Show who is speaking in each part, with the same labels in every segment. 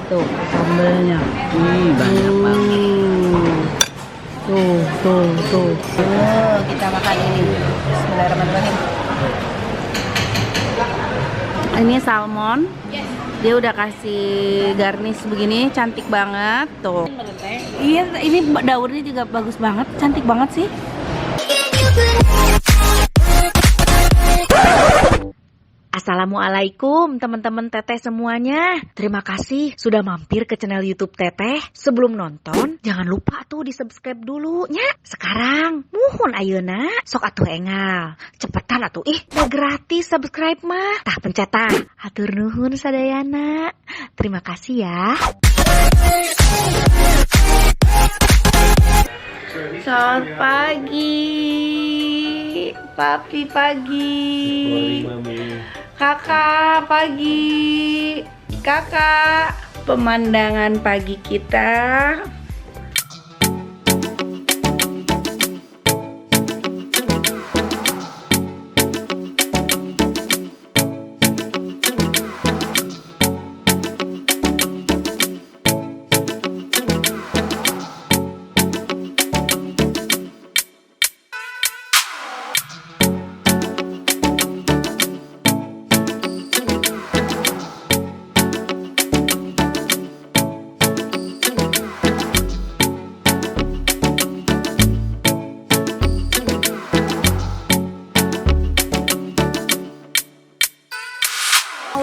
Speaker 1: Tuh sambelnya.
Speaker 2: Banyak banget.
Speaker 1: Tuh. Kita makan ini. Bismillahirrahmanirrahim. Ini salmon. Dia udah kasih garnish begini, cantik banget tuh. Iya, ini daunnya juga bagus banget, cantik banget sih. Assalamualaikum teman-teman Teteh semuanya. Terima kasih sudah mampir ke channel YouTube Teteh. Sebelum nonton, jangan lupa tuh di-subscribe dulu nya. Sekarang, muhun ayeuna, sok atuh engal. Cepetan atuh, udah gratis subscribe mah. Tah pencetah. Hatur nuhun sadayana. Terima kasih ya. Selamat pagi. Papi pagi. Kakak pagi. Kakak, pemandangan pagi kita.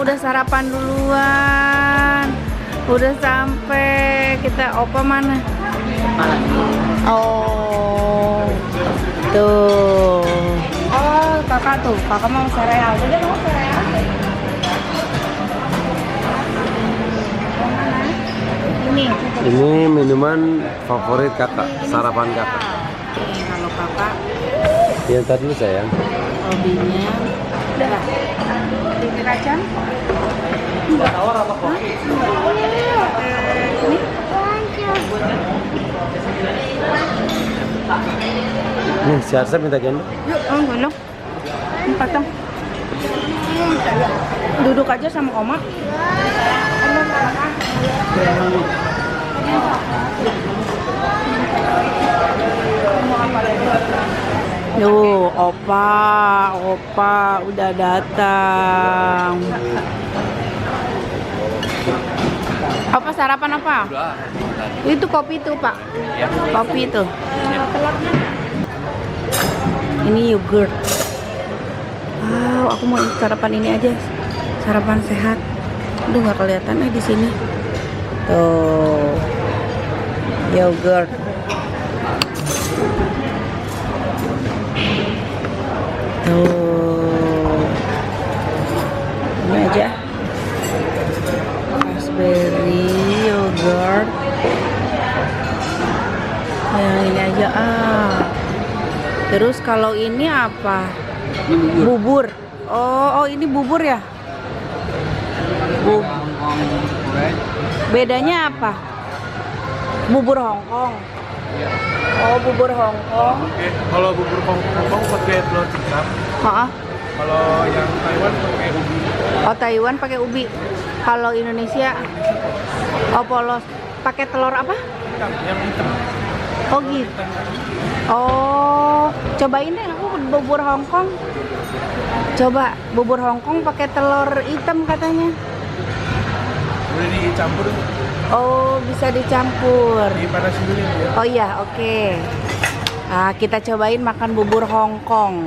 Speaker 1: Udah sarapan duluan. Udah sampai. Kita opa mana? Oh. Tuh. Oh, kakak tuh. Kakak mau sereal. Dia mau sereal.
Speaker 2: Ini minuman favorit kakak, sarapan kakak.
Speaker 1: Nih, kalau kakak
Speaker 2: Yang tadi dulu sayang.
Speaker 1: hobinya udah bikin kacang.
Speaker 2: Tawar apa kopi? Nih, si Arsep minta gendong.
Speaker 1: Yuk, gendong. Empat dong. Duduk aja sama oma. Duh, opa udah datang. Apa sarapan apa? Itu kopi tuh, Pak. Kopi itu. Ini yogurt. Wow, aku mau sarapan ini aja. Sarapan sehat. Udah nggak kelihatan di sini. Tuh. Yogurt. Tuh. Ini aja. Raspberry yogurt. Yang ini aja Terus kalau ini apa? Bubur. Oh, ini bubur ya? Bedanya apa? Bubur Hongkong. Oh, bubur Hongkong.
Speaker 3: Oke, kalau bubur Hongkong pakai telur ceplok. Kalau yang Taiwan pakai ubi.
Speaker 1: Oh, Taiwan pakai ubi. Kalau Indonesia polos. Pakai telur apa?
Speaker 3: Yang hitam.
Speaker 1: Oh gitu. Oh, cobain deh aku bubur Hongkong. Coba bubur Hongkong pakai telur hitam katanya.
Speaker 3: Boleh dicampur.
Speaker 1: Oh, bisa dicampur.
Speaker 3: Dipanasin dulu ya.
Speaker 1: Oh iya, oke. Nah, kita cobain makan bubur Hongkong.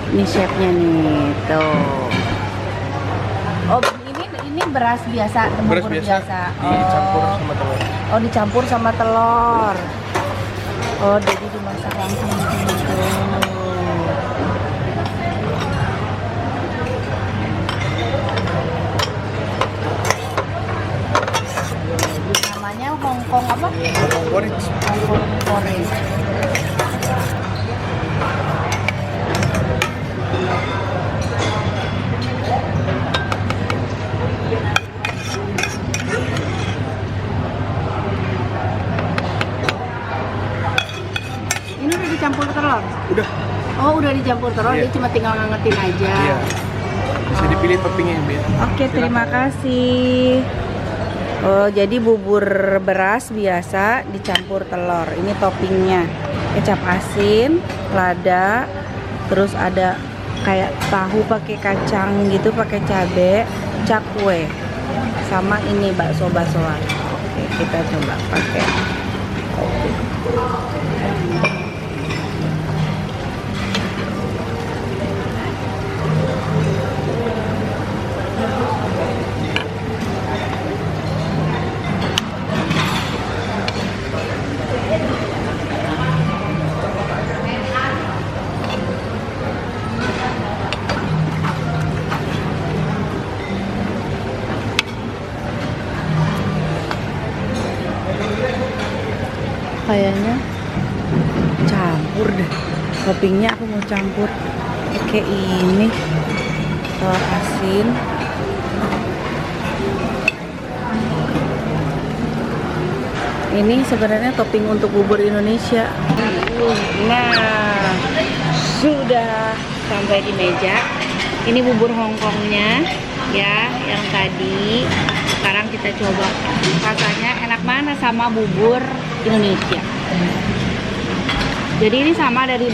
Speaker 1: Ini chefnya nih, tuh. Oh, ini beras biasa,
Speaker 3: Beras
Speaker 1: bubur
Speaker 3: biasa. Dicampur sama telur.
Speaker 1: Oh, dicampur sama telur. Oh, jadi dimasak langsung gitu. Namanya Hongkong apa?
Speaker 3: Hongkong porridge.
Speaker 1: Hongkong porridge. dicampur telur?
Speaker 3: Udah.
Speaker 1: Oh, udah dicampur telur,
Speaker 3: Iya.
Speaker 1: dia cuma tinggal ngangetin aja.
Speaker 3: Iya. Bisa dipilih toppingnya, Bu.
Speaker 1: Oke, terima kasih.
Speaker 4: Oh, jadi bubur beras biasa dicampur telur. Ini toppingnya kecap asin, lada, terus ada kayak tahu pakai kacang gitu, pakai cabe, cakwe, sama ini bakso-baksoan. Oke, kita coba pakai. Kayaknya campur deh, toppingnya aku mau campur pakai ini telur asin, ini sebenarnya topping untuk bubur Indonesia. Nah, sudah sampai di meja. Ini bubur Hongkongnya ya, yang tadi. Sekarang kita coba rasanya enak mana sama bubur Indonesia. Jadi ini sama dari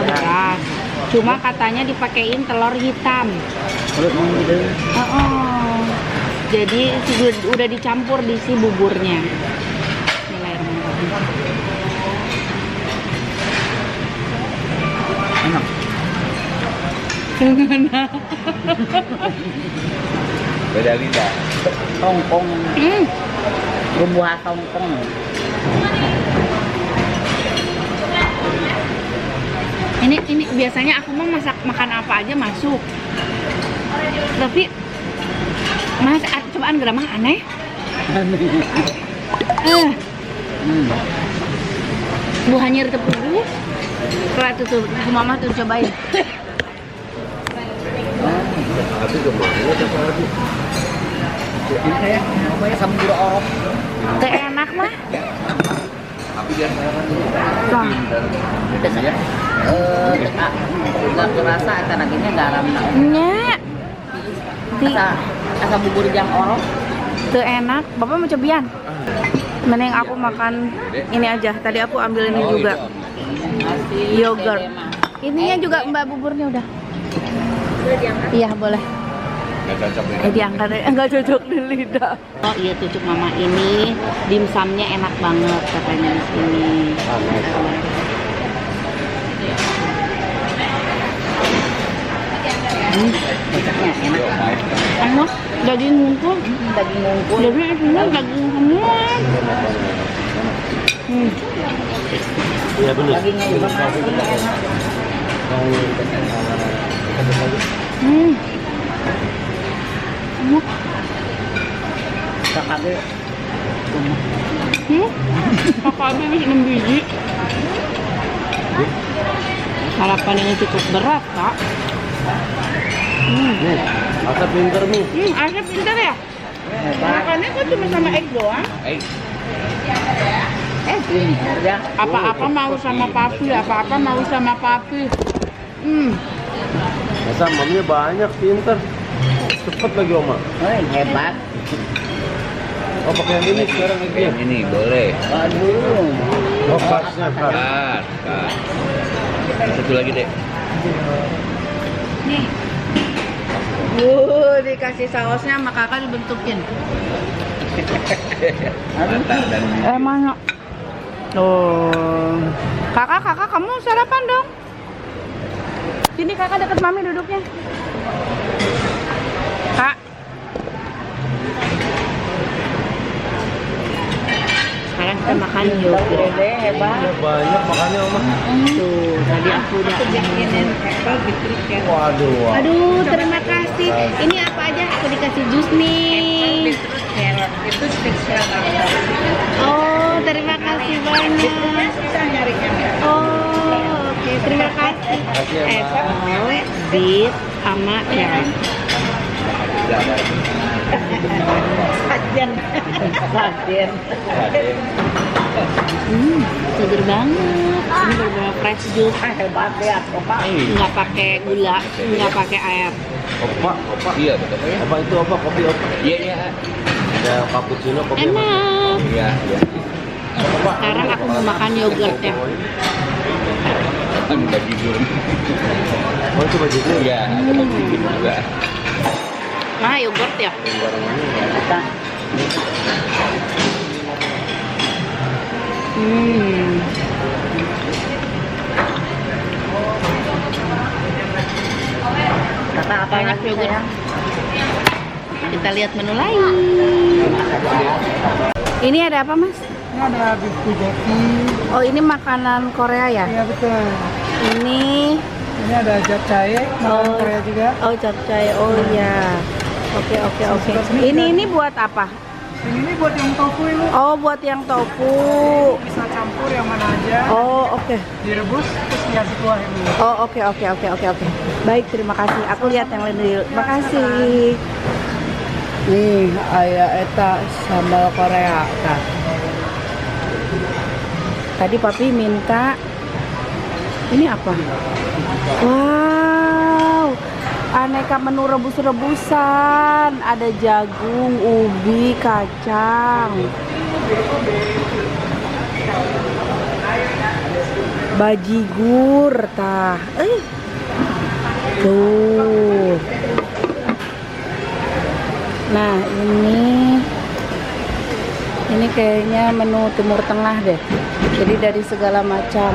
Speaker 4: beras, cuma katanya dipakein telur hitam. Jadi udah dicampur di si buburnya. Enak.
Speaker 5: Beda lidah.
Speaker 4: Hongkong. Bumbu khas Hongkong. Ini biasanya aku mau makan apa aja masuk. Tapi Mas, cobaan geramah aneh. Buahnya tepung. Kalau tuh mama tuh cobain.
Speaker 2: Tapi kemana tadi?
Speaker 5: Ini saya namanya sambal orok.
Speaker 4: Teh enak mah.
Speaker 5: Tapi dia
Speaker 4: Nah,
Speaker 5: ya. Nggak kerasa tenaganya garam.
Speaker 4: nya.
Speaker 5: Asa bubur jang orok.
Speaker 4: Teh enak. Bapak mau cobian? Mending aku makan ini aja. Tadi aku ambil ini juga. Yogurt. Ininya juga Mbak buburnya udah. Iya boleh. Diangkat enggak cocok di lidah. Oh iya cucuk mama ini dimsumnya enak banget katanya di sini.
Speaker 5: Cocoknya enak.
Speaker 4: Enak, daging ngumpul.
Speaker 5: Daging ngumpul.
Speaker 4: Jadi isinya daging semua.
Speaker 2: Iya benar.
Speaker 5: Dagingnya juga enak.
Speaker 4: Enak.
Speaker 5: Kakaknya
Speaker 4: Kakaknya habis 6 biji. Sarapan ini cukup berat, Kak.
Speaker 2: Asa pinter nih.
Speaker 4: Asap pintar ya? Makannya kok cuma sama egg doang?
Speaker 5: ya.
Speaker 4: Apa-apa mau sama papi, apa-apa mau sama papi.
Speaker 2: Masa mamnya banyak pinter. Cepet lagi Oma.
Speaker 5: Hebat.
Speaker 2: Oh pakai yang ini sekarang lagi.
Speaker 5: Yang ini boleh. Waduh.
Speaker 2: Oh pasnya pas.
Speaker 5: Pas. Satu lagi deh.
Speaker 4: Nih. Dikasih sausnya sama kakak dibentukin.
Speaker 5: Mantap dan
Speaker 4: Mana? Tuh. Kakak kamu sarapan dong. Sini kakak deket mami duduknya. Kak. Sekarang kita makan yogurt.
Speaker 5: hebat.
Speaker 2: Banyak makannya Oma.
Speaker 4: Tuh, tadi aku udah bikinin
Speaker 2: Waduh.
Speaker 4: Aduh, terima kasih. Ini apa aja? Aku dikasih jus nih.
Speaker 5: Itu spesial.
Speaker 4: Oh, terima kasih banyak.
Speaker 5: Bisa nyarinya.
Speaker 4: Oh, oke. Terima kasih. Apple, beet, sama carrot.
Speaker 5: Sajen.
Speaker 4: Seger banget. Ini bener-bener fresh juice.
Speaker 5: Hebat ya, Bapak.
Speaker 4: Nggak pakai gula, nggak pakai air.
Speaker 2: Opa.
Speaker 5: Iya, betul ya.
Speaker 2: Opa itu apa? Kopi opa.
Speaker 5: Iya, iya.
Speaker 2: Ada cappuccino, kopi.
Speaker 4: Enak.
Speaker 5: Iya, iya.
Speaker 4: Sekarang aku mau makan yogurt ya.
Speaker 5: Kan bagi gurun.
Speaker 2: Oh, itu bajunya.
Speaker 5: Iya, ada bagi gurun juga.
Speaker 4: Nah, yogurt ya.
Speaker 5: Kata apa
Speaker 4: Enak
Speaker 5: lagi
Speaker 4: yogurt.
Speaker 5: sayang?
Speaker 4: Kita lihat menu lain. Ini ada apa, Mas?
Speaker 3: Ini ada beef bulgogi.
Speaker 4: Oh, ini makanan Korea ya?
Speaker 3: Iya betul.
Speaker 4: Ini
Speaker 3: Ini ada japchae, makanan
Speaker 4: Oh.
Speaker 3: Korea juga.
Speaker 4: oh capcay. Oh iya. Oke. Ini buat apa?
Speaker 3: Ini buat yang tofu ini.
Speaker 4: Oh, buat yang tofu.
Speaker 3: Bisa campur yang mana aja.
Speaker 4: Oh, oke.
Speaker 3: Direbus terus dikasih kuah ini.
Speaker 4: Oh, oke. Baik, terima kasih. Aku lihat yang lain dulu. Makasih. Nih, aya eta sambal Korea. Nah. Tadi papi minta ini apa? Wow, aneka menu rebus-rebusan. Ada jagung, ubi, kacang, bajigur, tah. Tuh. Nah, ini kayaknya menu Timur Tengah deh. Jadi dari segala macam.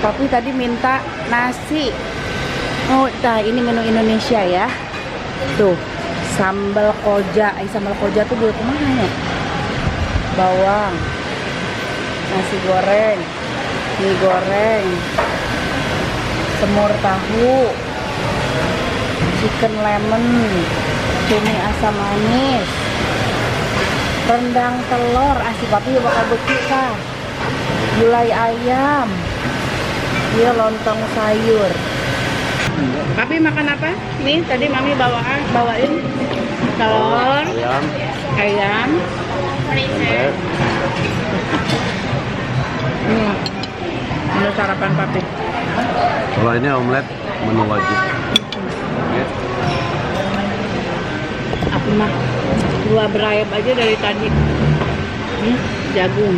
Speaker 4: Papi tadi minta nasi. Oh, nah ini menu Indonesia ya. Tuh, sambal koja. Sambal koja tuh buat kemana ya? Bawang, nasi goreng, mie goreng, semur tahu, chicken lemon, cumi asam manis, rendang telur, si papi bakal bekika, gulai ayam, dia lontong sayur. Papi makan apa? Nih tadi mami bawain telur, ayam. Menu sarapan papi.
Speaker 2: Kalau ini omelet menu wajib.
Speaker 4: Aku mah dua berayap aja dari tadi. Jagung.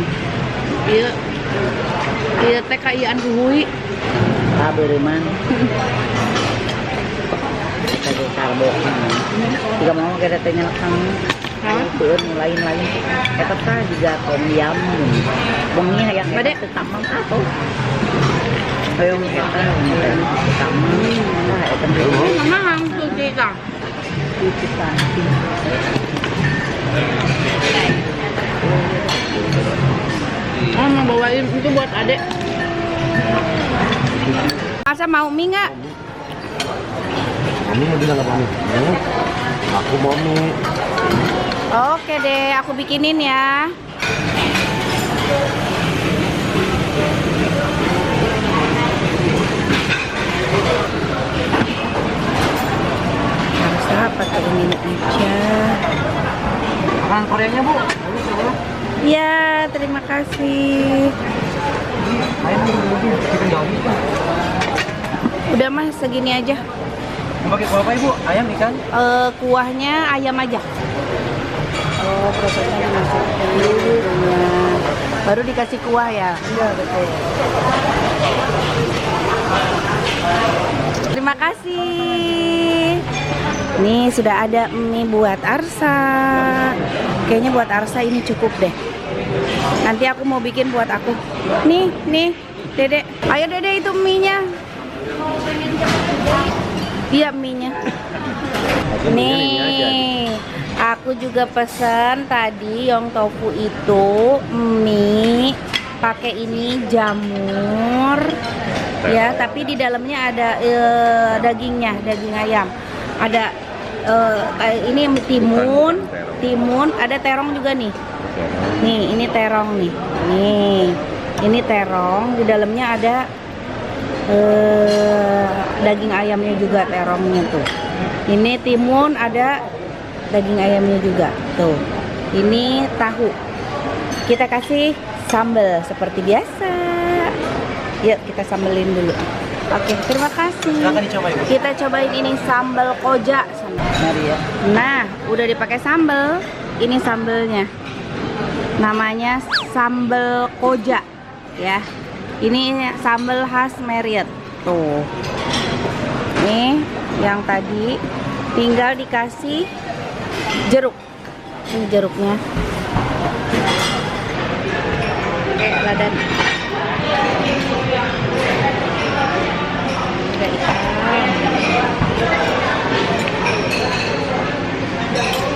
Speaker 4: Iya teh kaian kuhui.
Speaker 5: Beriman. Kayak karbo. Jika mau kita tanya kamu. Beun lain-lain. Eta teh juga tom yum. Bengi yang
Speaker 4: Bade.
Speaker 5: tetap mang atau. Kayak kita tetap mang. Eta
Speaker 4: Mama langsung kita.
Speaker 5: kita.
Speaker 4: Oh, mau bawain itu buat adek. Asa mau mie nggak?
Speaker 2: Kamu mau bilang apa nih? Aku mau mie.
Speaker 4: Oke deh, aku bikinin ya. Harus apa tuh ini aja?
Speaker 3: Makanan Koreanya bu.
Speaker 4: Ya, terima kasih. Udah mas, segini aja.
Speaker 3: Pakai kuah apa ibu? Ayam, ikan?
Speaker 4: Kuahnya ayam aja. Oh, prosesnya dimasukin dulu. Baru dikasih kuah ya?
Speaker 3: Iya betul.
Speaker 4: Terima kasih. Nih sudah ada mie buat Arsa. Kayaknya buat Arsa ini cukup deh. Nanti aku mau bikin buat aku. Nih, Dedek. Ayo Dedek itu mie-nya. Iya mie-nya. Nih, aku juga pesan tadi yang tofu itu mie pakai ini jamur ya, tapi di dalamnya ada dagingnya, daging ayam. Ada ini timun, ada terong juga nih. Nih, ini terong nih. Nih, ini terong, di dalamnya ada daging ayamnya juga, terongnya tuh. Ini timun, ada daging ayamnya juga tuh. Ini tahu. Kita kasih sambal seperti biasa. Yuk kita sambelin dulu. Oke, terima kasih.
Speaker 3: Silakan dicoba, Ibu.
Speaker 4: Kita cobain ini sambal koja.
Speaker 5: Mari ya.
Speaker 4: Nah, udah dipakai sambal. Ini sambelnya. Namanya sambal koja ya. Ini sambal khas Marriott. Tuh. Nih, yang tadi tinggal dikasih jeruk. Ini jeruknya. Oke, ladan. Ada ikan.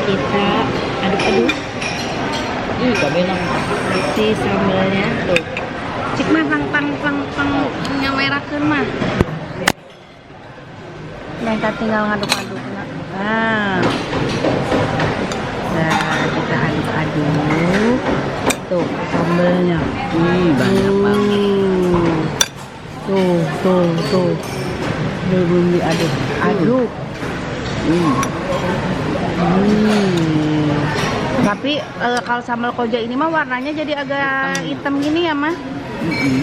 Speaker 4: Kita aduk-aduk.
Speaker 5: Cabai nang.
Speaker 4: Si sambalnya tuh. Cik mah pang nyamerahkeun mah. Nah, kita tinggal ngaduk-aduk. Nah, kita aduk-aduk. Tuh, sambalnya.
Speaker 5: Banyak banget.
Speaker 4: Tuh. Belum diaduk. Aduk. Tapi kalau sambal koja ini mah warnanya jadi agak hitam gini ya mah.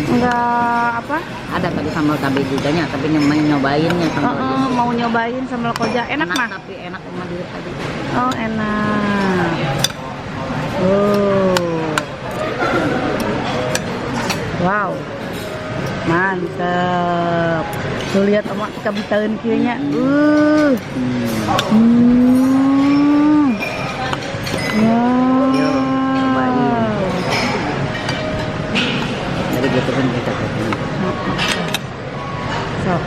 Speaker 4: Enggak apa?
Speaker 5: Ada tadi sambal cabai juga nya, tapi nyobainnya sambal.
Speaker 4: Mau nyobain sambal koja enak mah.
Speaker 5: Tapi enak sama dia tadi.
Speaker 4: Oh, enak. Wow. Mantap. Tuh lihat emak kabitaeun kieu nya.
Speaker 5: Jadi gitu kan kita kasih.
Speaker 4: Sok.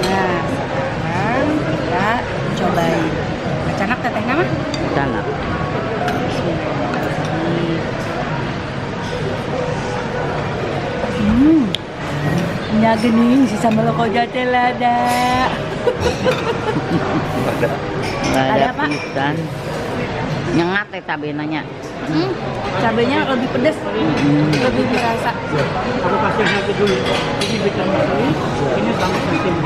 Speaker 4: Nah, sekarang kita cobain. Kecanak tetehna mah?
Speaker 5: Canak.
Speaker 4: Nya geuning si sambal koja teh lada.
Speaker 5: Ada
Speaker 4: apa?
Speaker 5: pisan. Nyengat teh cabenya.
Speaker 4: Cabenya lebih pedas, lebih berasa.
Speaker 3: Aku kasih satu dulu. Ini vitamin ini sama sentim.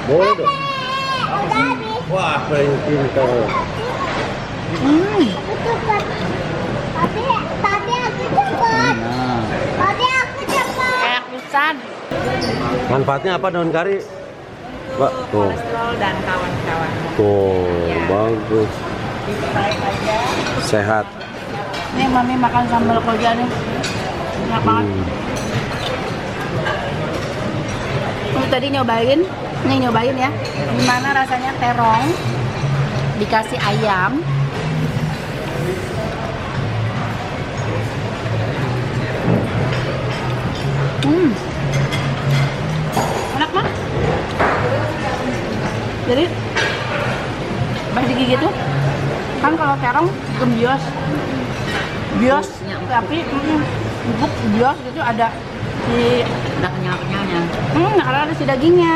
Speaker 2: Boleh dong. Wah, paling pintar.
Speaker 4: Kayak pisan.
Speaker 2: Manfaatnya apa daun kari? Pak, tuh.
Speaker 4: Kolesterol dan kawan-kawan.
Speaker 2: Tuh, bagus. Sehat.
Speaker 4: Nih mami makan sambal koja nih. Enak banget. Ini tadi nyobain ya. Gimana rasanya terong dikasih ayam. Enak mah. Jadi pas digigit tuh kan kalau terong gembios, tapi empuk bios gitu ada si
Speaker 5: Udah kenyal-kenyalnya.
Speaker 4: karena ada si dagingnya.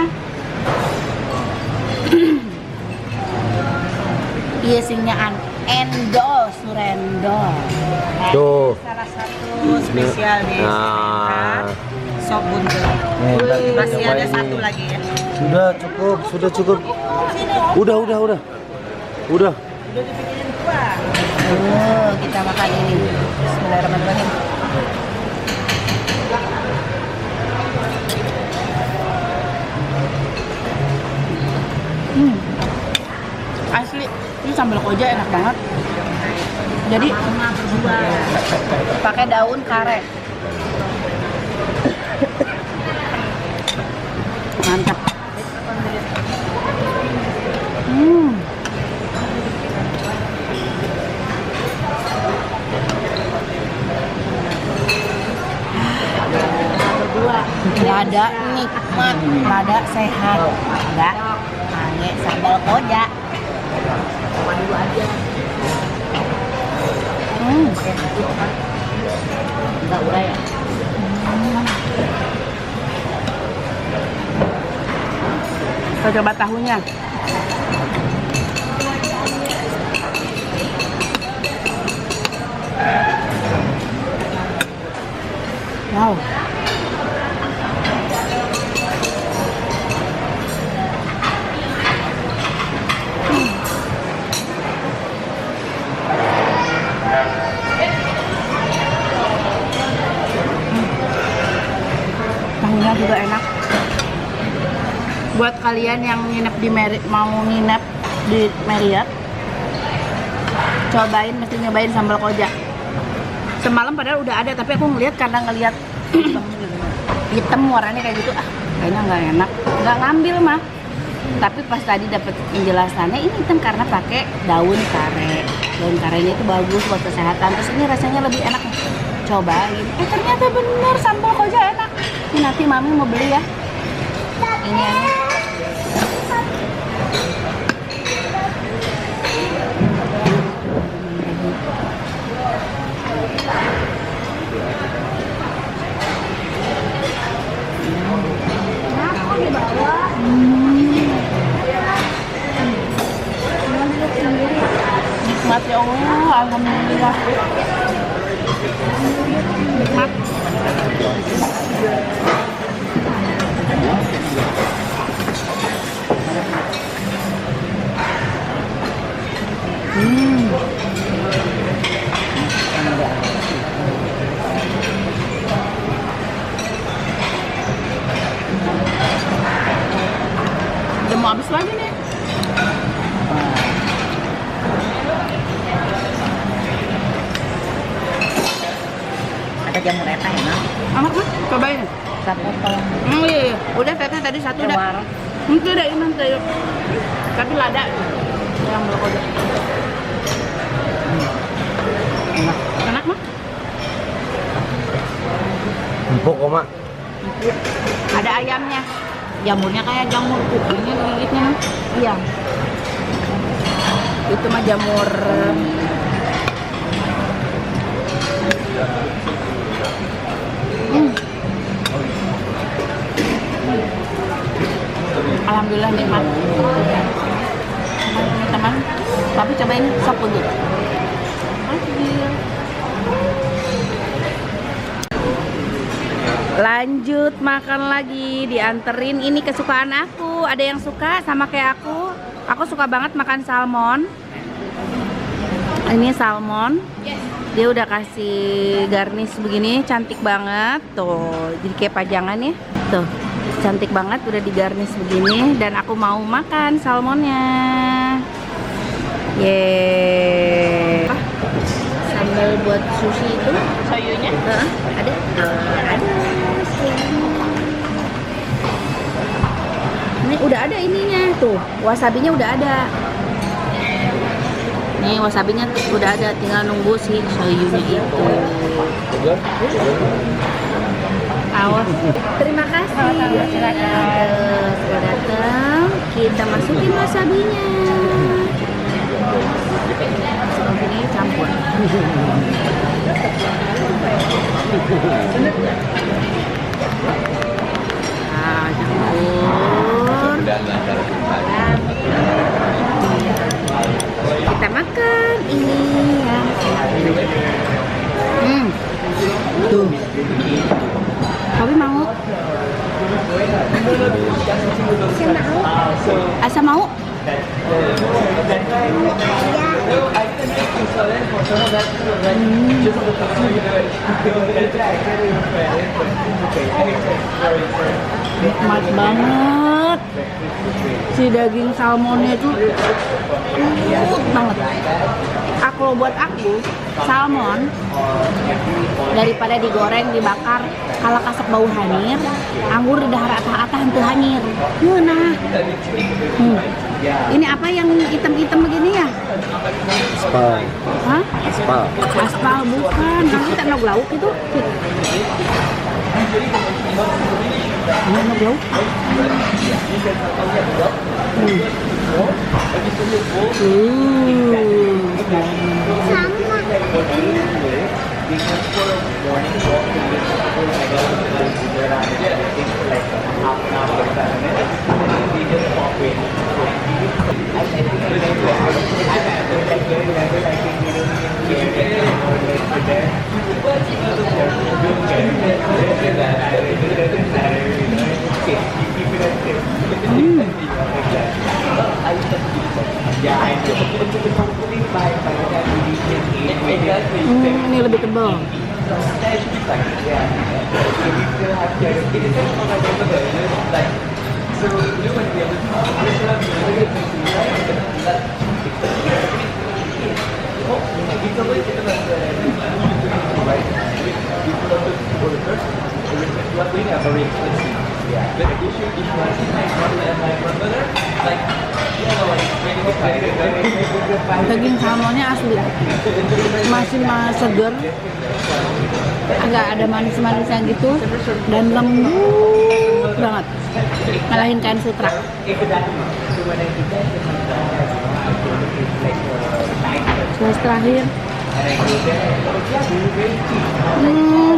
Speaker 4: Iya singnaan Endo Surendo.
Speaker 2: Tuh.
Speaker 6: Salah satu spesial di
Speaker 2: Nah,
Speaker 6: sop buntut. Masih ada satu lagi ya.
Speaker 2: sudah cukup. Udah.
Speaker 6: Udah dibikinin kuah.
Speaker 4: Kita makan ini. Bismillahirrahmanirrahim. Asli, ini sambal koja enak banget. Jadi pakai daun karet. Mantap. Lada nikmat, lada sehat, enggak? Pakai sambal koja. Dulu aja.
Speaker 5: Enggak urai ya.
Speaker 4: Kita coba tahunya. Wow. juga enak. Buat kalian yang nginep di mau nginep di Marriott, cobain, mesti nyobain sambal koja. Semalam padahal udah ada, tapi aku ngeliat karena ngeliat hitam warnanya kayak gitu, kayaknya nggak enak, nggak ngambil mah. Tapi pas tadi dapet penjelasannya ini hitam karena pakai daun kare. Daun karenya itu bagus buat kesehatan. Terus ini rasanya lebih enak. Cobain. Ternyata bener sambal koja enak. Ini nanti mami mau beli ya. Ini enak. Nikmat ya Allah, alhamdulillah. Nikmat. Udah mau habis lagi nih.
Speaker 5: Ada jamur eta enak.
Speaker 4: Enak mah, cobain.
Speaker 5: Sapotong.
Speaker 4: Iya. Udah teteh tadi satu udah.
Speaker 5: Tewar.
Speaker 4: Itu udah iman tuh. Tapi lada. Yang berkoda.
Speaker 5: Enak.
Speaker 4: Enak mah?
Speaker 2: Empuk kok, Mak.
Speaker 4: Ada ayamnya. Jamurnya kayak jamur kupingnya gigitnya mah. Iya. Itu mah jamur Alhamdulillah nikmat. Teman-teman, tapi cobain sop dulu. Lanjut makan lagi, dianterin. Ini kesukaan aku. Ada yang suka sama kayak aku. Aku suka banget makan salmon. Ini salmon. Dia udah kasih garnish begini, cantik banget. Tuh, jadi kayak pajangan ya. Tuh, cantik banget udah digarnish begini. Dan aku mau makan salmonnya. Yeay. Sambal buat sushi itu. Sayurnya? Ada. Ada. Ini udah ada ininya tuh, wasabinya udah ada. Nih wasabinya udah ada, tinggal nunggu si soyunya itu. Awas. Terima kasih. Sudah datang. Kita masukin wasabinya. Ini campur. Nah, campur. Kita makan ini ya. Tuh. Tapi mau? Asa mau? Nikmat banget. Si daging salmonnya itu lembut banget. Kalau buat aku salmon daripada digoreng, dibakar, kalau kasep bau hanyir, anggur di dahar atah-atah henteu hanyir. Nah. Ini apa yang hitam-hitam begini ya?
Speaker 2: Aspal.
Speaker 4: Hah?
Speaker 2: Aspal.
Speaker 4: Aspal bukan. Kan kita nog lauk itu. Ini nog lauk. Ini lebih tebal. Daging salmonnya asli, masih seger, agak ada manis-manisnya gitu, dan lembut banget, ngalahin kain sutra. Terus terakhir,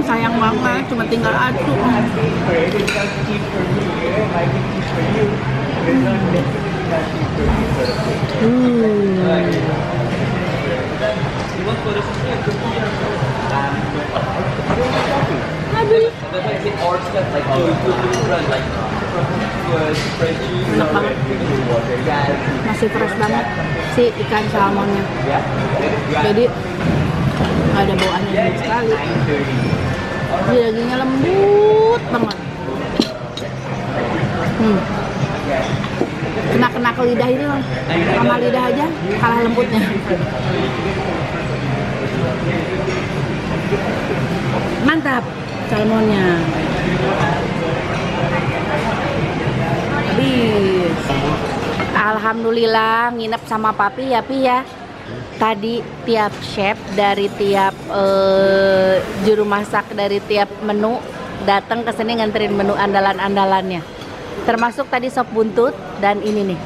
Speaker 4: sayang banget, cuma tinggal aduk. Enak banget, masih fresh banget si ikan salmonnya, jadi nggak ada bawaannya sama sekali. Jadi dagingnya lembut banget, kena ke lidah itu, sama lidah aja kalah lembutnya. Mantap salmonnya. Habis. Alhamdulillah nginep sama papi ya Pi ya. Tadi tiap chef dari tiap juru masak dari tiap menu datang ke sini nganterin menu andalan-andalannya. Termasuk tadi sop buntut dan ini nih.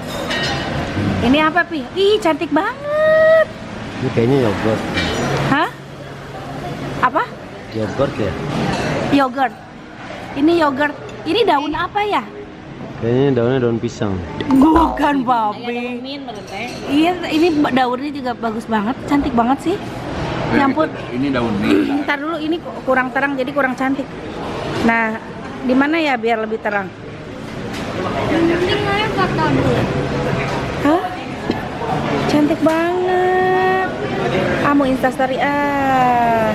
Speaker 4: Ini apa Pi? Ih cantik banget.
Speaker 2: Ini kayaknya yogurt.
Speaker 4: Hah? Apa?
Speaker 2: Yogurt ya?
Speaker 4: Yogurt. Ini yogurt. Ini daun apa ya?
Speaker 2: Kayaknya daunnya daun pisang.
Speaker 4: Bukan papi. Iya, ini daunnya juga bagus banget, cantik banget sih. Ya ampun.
Speaker 3: Ini daun mint.
Speaker 4: Ntar dulu, ini kurang terang jadi kurang cantik. Nah, di mana ya biar lebih terang? Hah? Cantik banget. Kamu instastory ah.